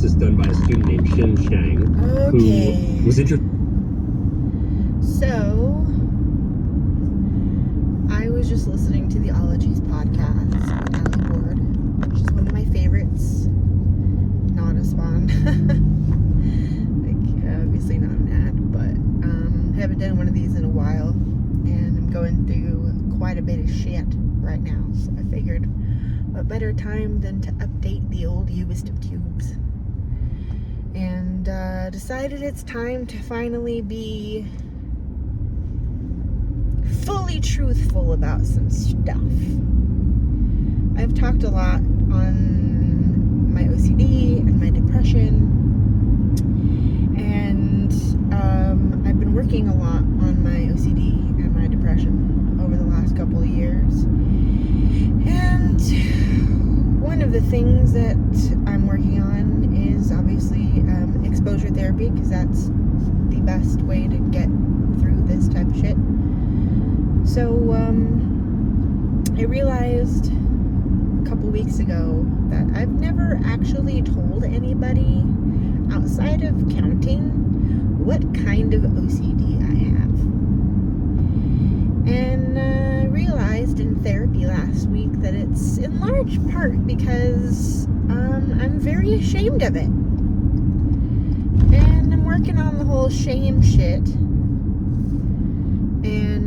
analysis done by a student named Shin Shang, who was interested. So, I was just listening to the Ologies podcast with Alie Ward, which is one of my favorites. Not a spawn. Obviously not an ad, but I haven't done one of these in a while, and I'm going through quite a bit of shit right now, so I figured what better time than to update the old U-ist of tubes, and decided it's time to finally be fully truthful about some stuff. I've talked a lot on my OCD and my depression, and I've been working a lot on my OCD and my depression over the last couple of years. And one of the things that I'm working on is obviously exposure therapy, because that's the best way to get through this type of shit. So I realized a couple weeks ago that I've never actually told anybody outside of counting what kind of OCD I have. And I realized in therapy last week that it's in large part because I'm very ashamed of it. And I'm working on the whole shame shit. And,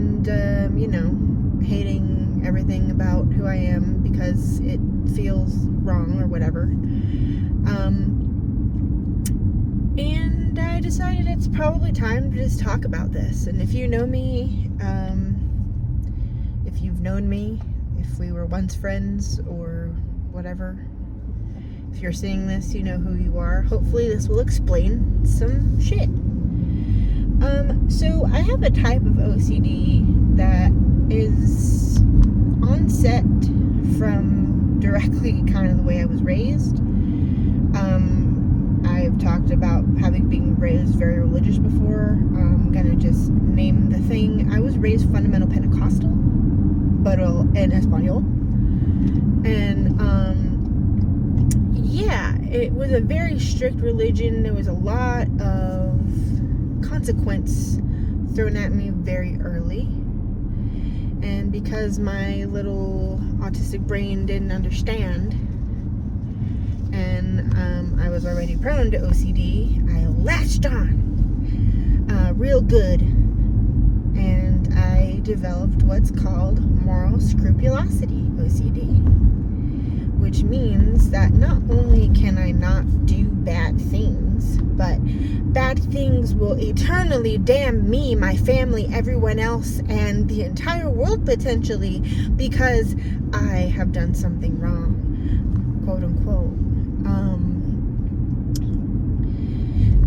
hating everything about who I am because it feels wrong or whatever. And I decided it's probably time to just talk about this. And if you know me, if you've known me, if we were once friends or whatever, if you're seeing this, you know who you are. Hopefully this will explain some shit. So I have a type of OCD that is onset from directly kind of the way I was raised. I've talked about being raised very religious before. I'm gonna just name the thing. I was raised fundamental Pentecostal, but in Espanol, and it was a very strict religion. There was a lot of consequence thrown at me very early, and because my little autistic brain didn't understand, and I was already prone to OCD, I latched on real good, and I developed what's called moral scrupulosity OCD, which means that not only can I not do bad things, but bad things will eternally damn me, my family, everyone else, and the entire world potentially, because I have done something wrong, quote unquote.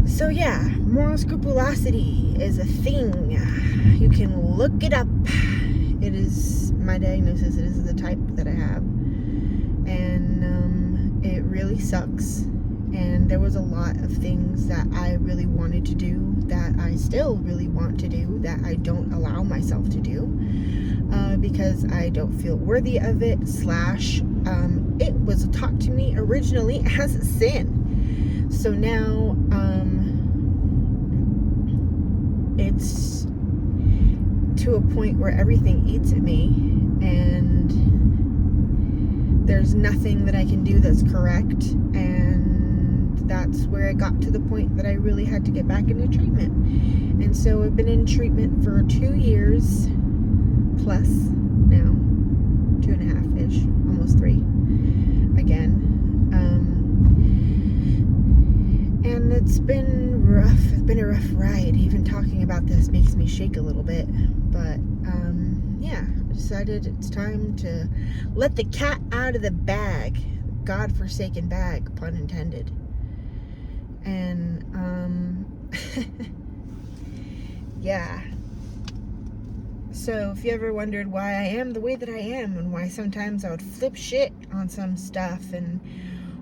So yeah, moral scrupulosity is a thing. You can look it up. It is my diagnosis. It is the type that I have, and it really sucks. And there was a lot of things that I really wanted to do that I still really want to do that I don't allow myself to do because I don't feel worthy of it, / it was taught to me originally as a sin. So now it's to a point where everything eats at me, and there's nothing that I can do that's correct, and that's where I got to the point that I really had to get back into treatment. And so I've been in treatment for 2 years plus now, 2.5-ish, almost 3 again. And it's been rough. It's been a rough ride. Even talking about this makes me shake a little bit. But I decided it's time to let the cat out of the bag. God-forsaken bag, pun intended. And so if you ever wondered why I am the way that I am, and why sometimes I would flip shit on some stuff, and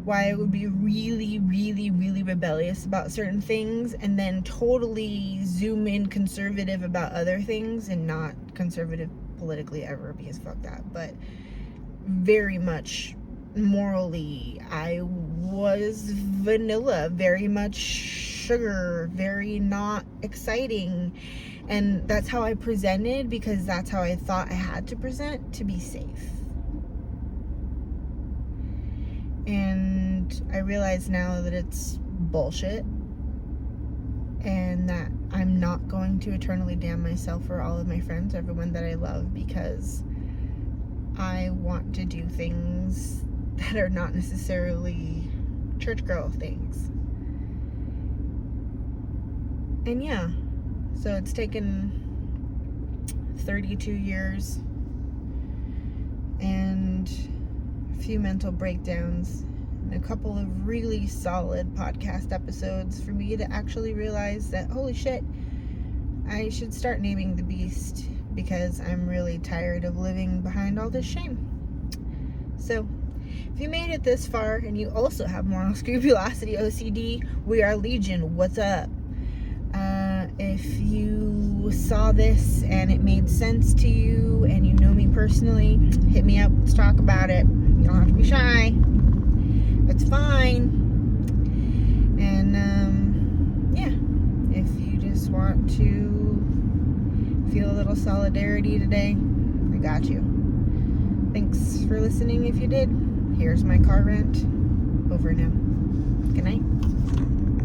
why I would be really, really, really rebellious about certain things, and then totally zoom in conservative about other things, and not conservative politically ever, because fuck that, but very much morally I was vanilla, very much sugar, very not exciting. And that's how I presented because that's how I thought I had to present to be safe. And I realize now that it's bullshit and that I'm not going to eternally damn myself or all of my friends, everyone that I love, because I want to do things that are not necessarily church girl things. And yeah, so it's taken 32 years and a few mental breakdowns and a couple of really solid podcast episodes for me to actually realize that, holy shit, I should start naming the beast because I'm really tired of living behind all this shame. So, if you made it this far and you also have moral scrupulosity, OCD, we are legion. What's up? If you saw this and it made sense to you and you know me personally, hit me up. Let's talk about it. You don't have to be shy. It's fine. And, yeah, if you just want to feel a little solidarity today, I got you. Thanks for listening if you did. Here's my car rant. Over now. Good night.